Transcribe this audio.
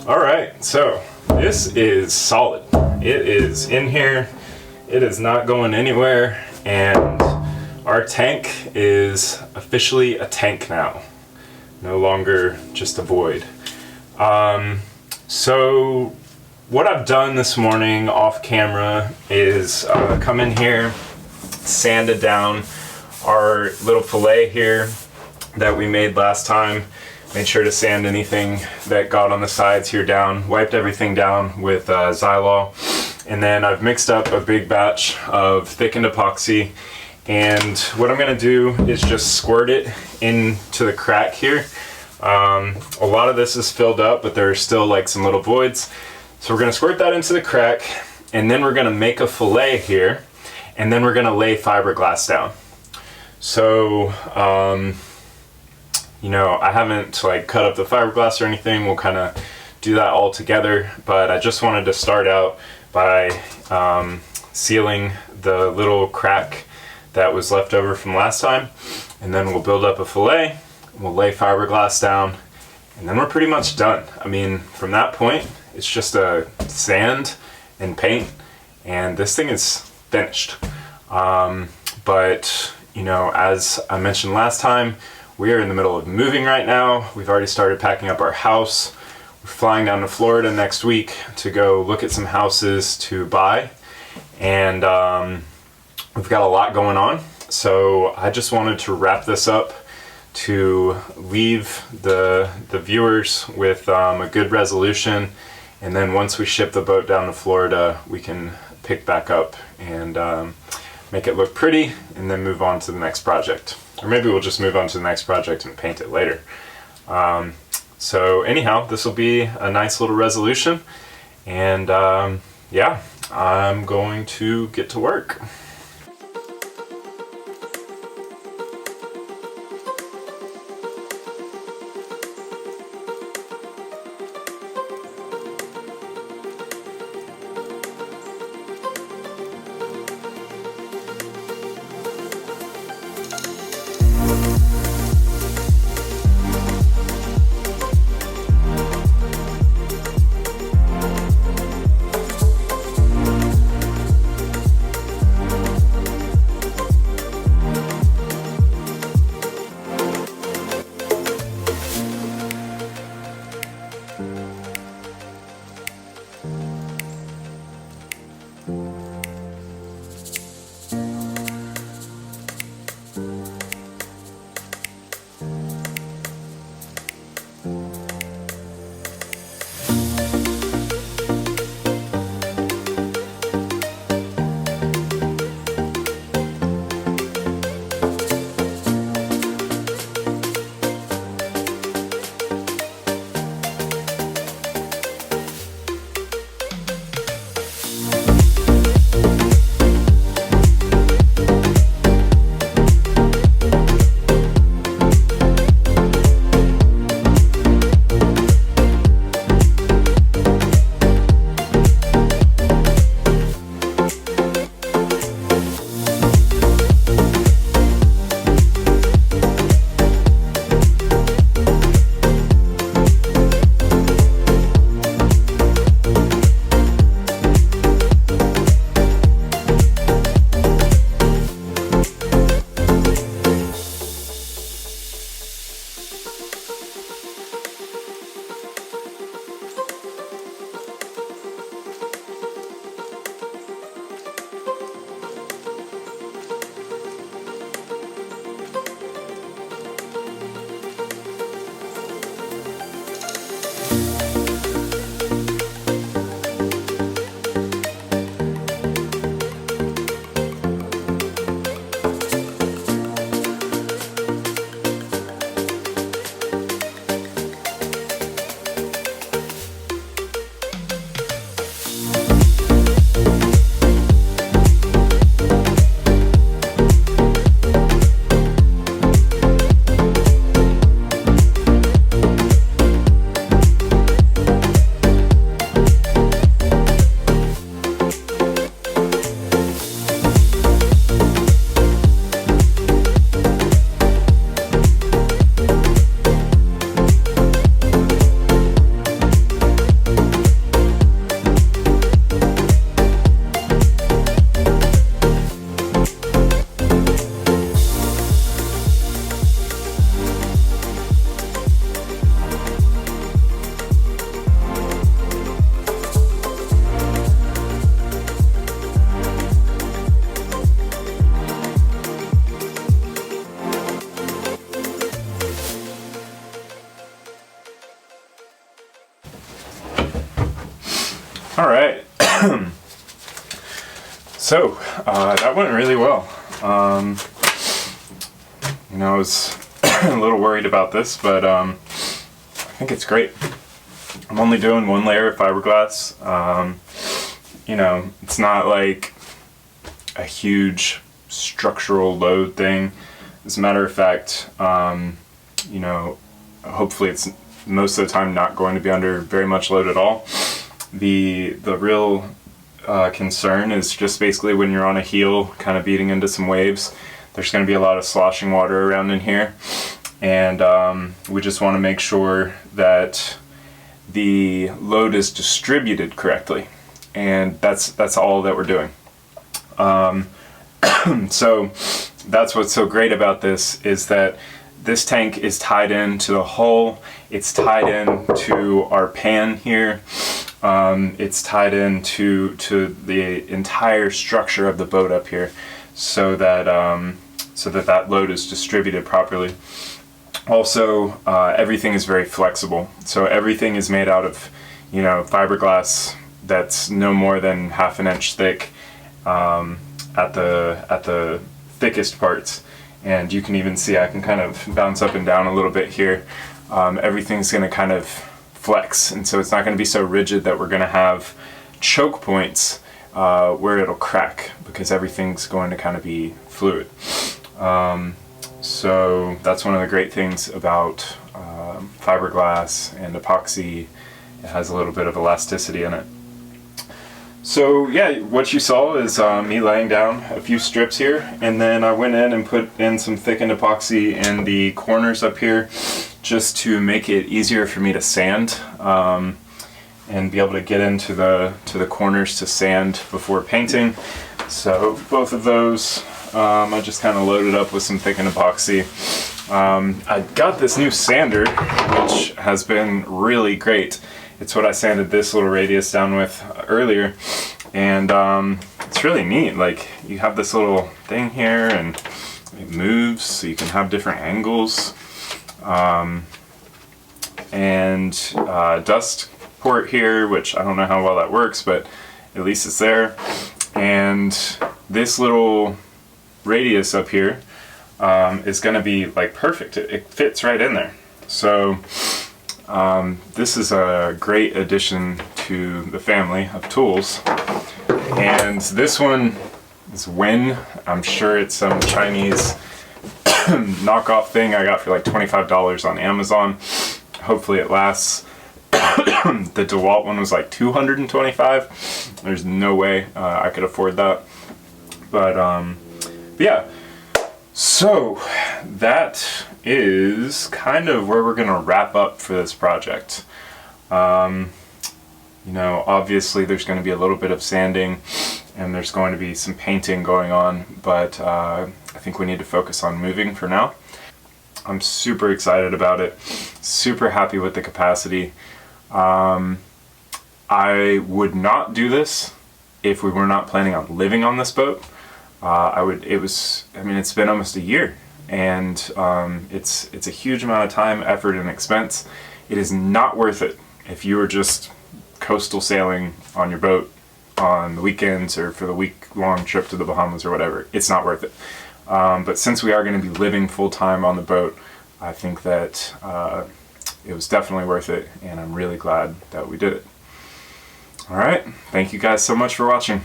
All right, so this is solid. It is in here. It is not going anywhere, and our tank is officially a tank now. No longer just a void. So what I've done this morning off camera is come in here, sanded down our little fillet here that we made last time. Made sure to sand anything that got on the sides here down, wiped everything down with Xylol, and then I've mixed up a big batch of thickened epoxy, and what I'm going to do is just squirt it into the crack here. A lot of this is filled up, but there are still like some little voids, so we're going to squirt that into the crack, and then we're going to make a fillet here, and then we're going to lay fiberglass down. So you know, I haven't like cut up the fiberglass or anything. We'll kind of do that all together, but I just wanted to start out by sealing the little crack that was left over from last time, and then we'll build up a fillet, we'll lay fiberglass down, and then we're pretty much done. I mean, from that point, it's just a sand and paint, and this thing is finished. But, you know, as I mentioned last time, we are in the middle of moving right now. We've already started packing up our house. We're flying down to Florida next week to go look at some houses to buy. And we've got a lot going on. So I just wanted to wrap this up to leave the viewers with a good resolution. And then once we ship the boat down to Florida, we can pick back up and make it look pretty and then move on to the next project. Or maybe we'll just move on to the next project and paint it later. So anyhow, this will be a nice little resolution. And yeah, I'm going to get to work. All right. So that went really well. I was a little worried about this, but I think it's great. I'm only doing one layer of fiberglass. It's not like a huge structural load thing. As a matter of fact, hopefully it's most of the time not going to be under very much load at all. The real concern is just basically when you're on a heel kind of beating into some waves, there's going to be a lot of sloshing water around in here, and we just want to make sure that the load is distributed correctly, and that's all that we're doing. So that's what's so great about this, is that this tank is tied into the hull, it's tied in to our pan here, it's tied into the entire structure of the boat up here, so that that load is distributed properly. Also, everything is very flexible, so everything is made out of fiberglass that's no more than ½ an inch thick at the thickest parts, and you can even see I can kind of bounce up and down a little bit here. Everything's going to kind of flex, and so it's not going to be so rigid that we're going to have choke points where it'll crack, because everything's going to kind of be fluid. So that's one of the great things about fiberglass and epoxy. It has a little bit of elasticity in it. So yeah, what you saw is me laying down a few strips here, and then I went in and put in some thickened epoxy in the corners up here, just to make it easier for me to sand and be able to get into the corners to sand before painting. So both of those I just kind of loaded up with some thickened epoxy. I got this new sander, which has been really great. It's what I sanded this little radius down with earlier, and it's really neat. Like, you have this little thing here, and it moves, so you can have different angles. Dust port here, which I don't know how well that works, but at least it's there. And this little radius up here is going to be like perfect. It fits right in there. So this is a great addition to the family of tools. And this one is Win. I'm sure it's some Chinese knockoff thing I got for like $25 on Amazon. Hopefully it lasts. The DeWalt one was like $225. There's no way I could afford that. But yeah. So that is kind of where we're gonna wrap up for this project. Obviously there's going to be a little bit of sanding, and there's going to be some painting going on, but I think we need to focus on moving for now. I'm super excited about it, super happy with the capacity. I would not do this if we were not planning on living on this boat. It's been almost a year, and it's a huge amount of time, effort, and expense. It is not worth it if you were just coastal sailing on your boat on the weekends or for the week-long trip to the Bahamas or whatever. It's not worth it. But since we are going to be living full-time on the boat, I think that it was definitely worth it, and I'm really glad that we did it. All right, thank you guys so much for watching.